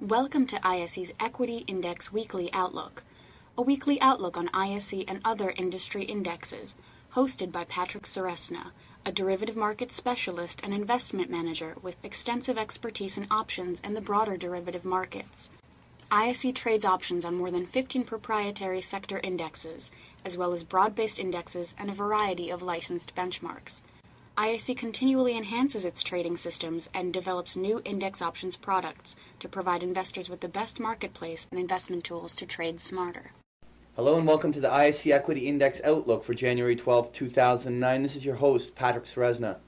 Welcome to ISE's Equity Index Weekly Outlook, a weekly outlook on ISE and other industry indexes, hosted by Patrick Ceresna, a derivative market specialist and investment manager with extensive expertise in options and the broader derivative markets. ISE trades options on more than 15 proprietary sector indexes, as well as broad-based indexes and a variety of licensed benchmarks. ISE continually enhances its trading systems and develops new index options products to provide investors with the best marketplace and investment tools to trade smarter. Hello and welcome to the ISE Equity Index Outlook for January 12, 2009. This is your host, Patrick Ceresna.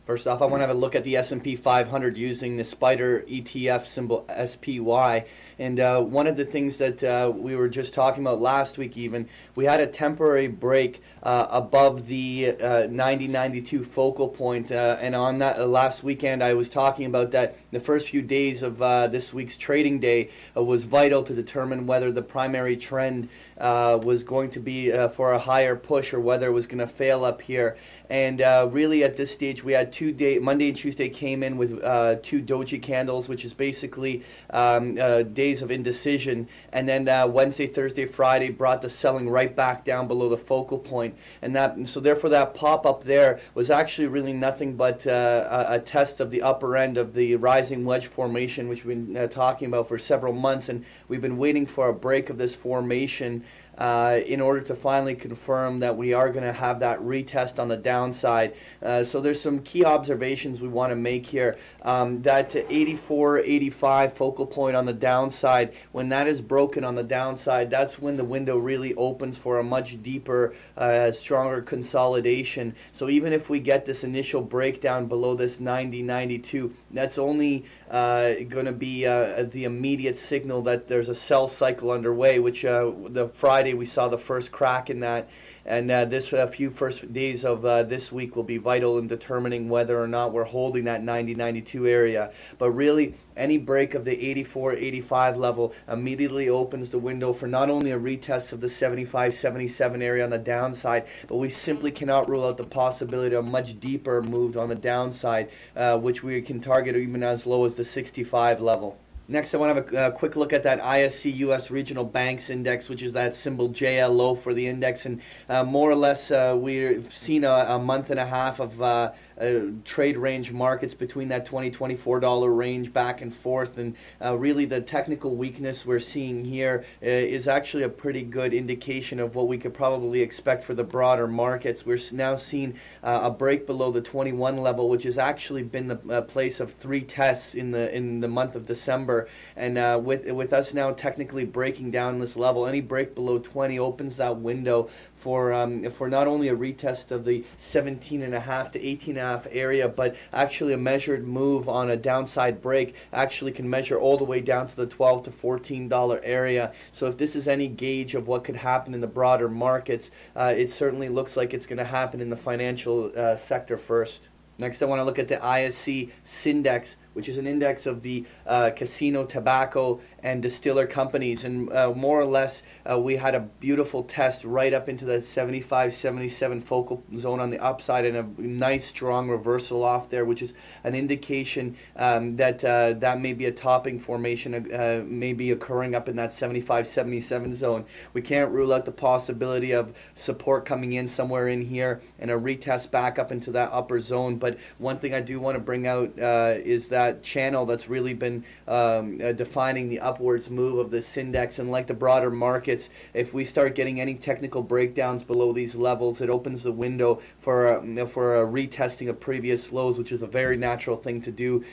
First off, I want to have a look at the S&P 500 using the SPDR ETF symbol SPY. And one of the things that we were just talking about last week even, we had a temporary break above the 90-92 focal point. And on that last weekend, I was talking about that the first few days of this week's trading day was vital to determine whether the primary trend was going to be for a higher push or whether it was going to fail up here. And really at this stage, we had Monday and Tuesday came in with two doji candles, which is basically days of indecision. And then Wednesday, Thursday, Friday brought the selling right back down below the focal point. And so therefore that pop up there was actually really nothing but a test of the upper end of the rising wedge formation, which we've been talking about for several months. And we've been waiting for a break of this formation in order to finally confirm that we are going to have that retest on the downside. So there's some key observations we want to make here. That 84-85 focal point on the downside, when that is broken on the downside, that's when the window really opens for a much deeper, stronger consolidation. So even if we get this initial breakdown below this 90-92, that's only going to be the immediate signal that there's a sell cycle underway, which the Friday we saw the first crack in that, and this few first days of this week will be vital in determining whether or not we're holding that 90-92 area. But really, any break of the 84-85 level immediately opens the window for not only a retest of the 75-77 area on the downside, but we simply cannot rule out the possibility of a much deeper move on the downside, which we can target even as low as the 65 level. Next, I want to have a quick look at that ISE US Regional Banks Index, which is that symbol JLO for the index. And more or less, we've seen a month and a half of trade range markets between that $20-24 range back and forth. And really, the technical weakness we're seeing here is actually a pretty good indication of what we could probably expect for the broader markets. We're now seeing a break below the 21 level, which has actually been the place of three tests in the month of December. And with us now technically breaking down this level, any break below 20 opens that window for not only a retest of the 17.5 to 18.5 area, but actually a measured move on a downside break actually can measure all the way down to the $12 to $14 area. So if this is any gauge of what could happen in the broader markets, it certainly looks like it's going to happen in the financial sector first. Next, I want to look at the ISE Syndex, which is an index of the casino, tobacco, and distiller companies. And more or less, we had a beautiful test right up into the 75-77 focal zone on the upside and a nice, strong reversal off there, which is an indication that may be a topping formation, may be occurring up in that 75-77 zone. We can't rule out the possibility of support coming in somewhere in here and a retest back up into that upper zone. But one thing I do want to bring out is that channel that's really been defining the upwards move of this index. And like the broader markets, if we start getting any technical breakdowns below these levels, it opens the window for a retesting of previous lows, which is a very natural thing to do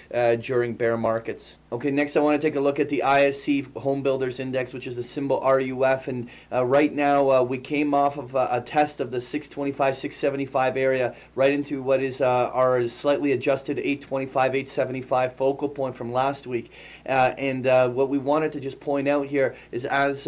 during bear markets. Okay, next I want to take a look at the ISE Home Builders Index, which is the symbol RUF. And right now we came off of a test of the 625, 675 area right into what is our slightly adjusted 825, 875 focal point from last week. And what we wanted to just point out here is as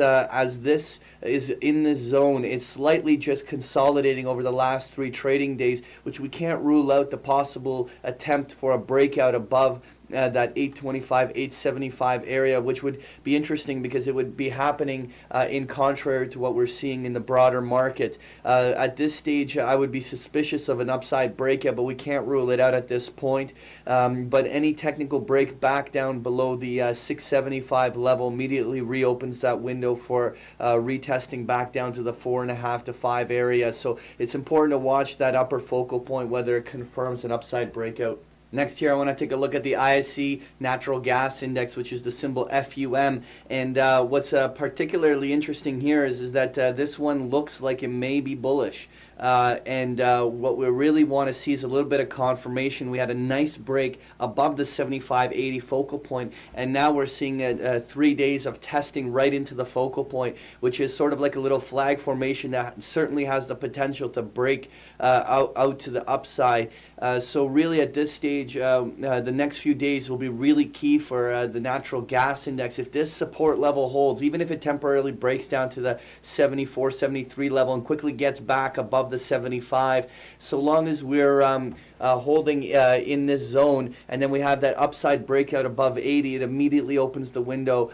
this is in this zone, it's slightly just consolidating over the last three trading days, which we can't rule out the possible attempt for a breakout above that 825, 875 area, which would be interesting because it would be happening in contrary to what we're seeing in the broader market. At this stage, I would be suspicious of an upside breakout, but we can't rule it out at this point. But any technical break back down below the 675 level immediately reopens that window for retesting back down to the 4.5 to 5 area. So it's important to watch that upper focal point, whether it confirms an upside breakout. Next here, I want to take a look at the ISE Natural Gas Index, which is the symbol FUM. And what's particularly interesting here is that this one looks like it may be bullish. What we really want to see is a little bit of confirmation. We had a nice break above the 75-80 focal point, and now we're seeing 3 days of testing right into the focal point, which is sort of like a little flag formation that certainly has the potential to break out to the upside. So really at this stage, the next few days will be really key for the natural gas index. If this support level holds, even if it temporarily breaks down to the 74, 73 level and quickly gets back above the 75, so long as we're holding in this zone, and then we have that upside breakout above 80, it immediately opens the window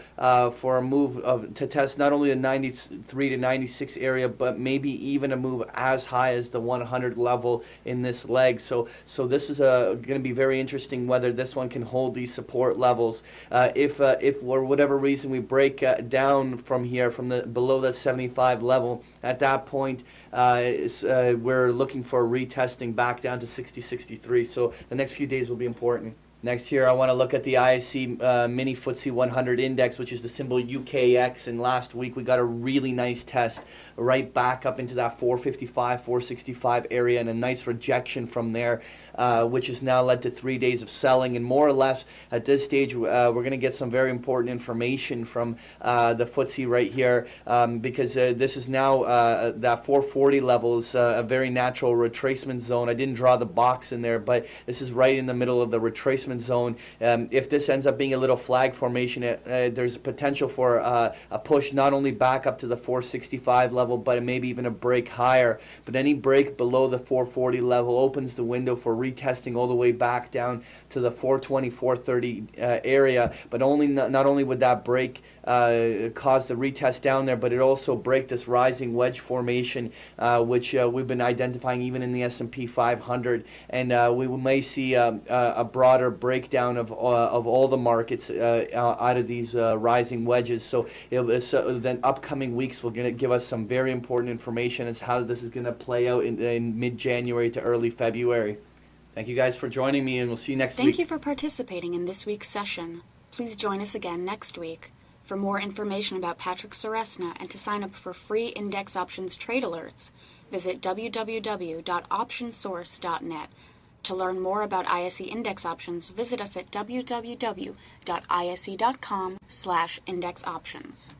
for a move to test not only the 93 to 96 area, but maybe even a move as high as the 100 level in this leg. So this is going to be very interesting whether this one can hold these support levels. If for whatever reason we break down from here, from the below the 75 level, at that point we're looking for retesting back down to 60, 63. So the next few days will be important. Next here, I want to look at the ISE Mini FTSE 100 Index, which is the symbol UKX. And last week, we got a really nice test right back up into that 455, 465 area, and a nice rejection from there, which has now led to 3 days of selling. And more or less, at this stage, we're going to get some very important information from the FTSE right here, because this is now that 440 level is a very natural retracement zone. I didn't draw the box in there, but this is right in the middle of the retracement zone. If this ends up being a little flag formation, there's potential for a push not only back up to the 465 level, but maybe even a break higher. But any break below the 440 level opens the window for retesting all the way back down to the 420, 430 area. But not only would that break cause the retest down there, but it also break this rising wedge formation, which we've been identifying even in the S&P 500, and we may see a broader breakdown of all the markets out of these rising wedges. So then upcoming weeks will give us some very important information as how this is going to play out in mid-January to early February. Thank you guys for joining me, and we'll see you next week. Thank you for participating in this week's session. Please join us again next week. For more information about Patrick Ceresna and to sign up for free index options trade alerts, visit www.optionsource.net. To learn more about ISE index options, visit us at www.ise.com/indexoptions.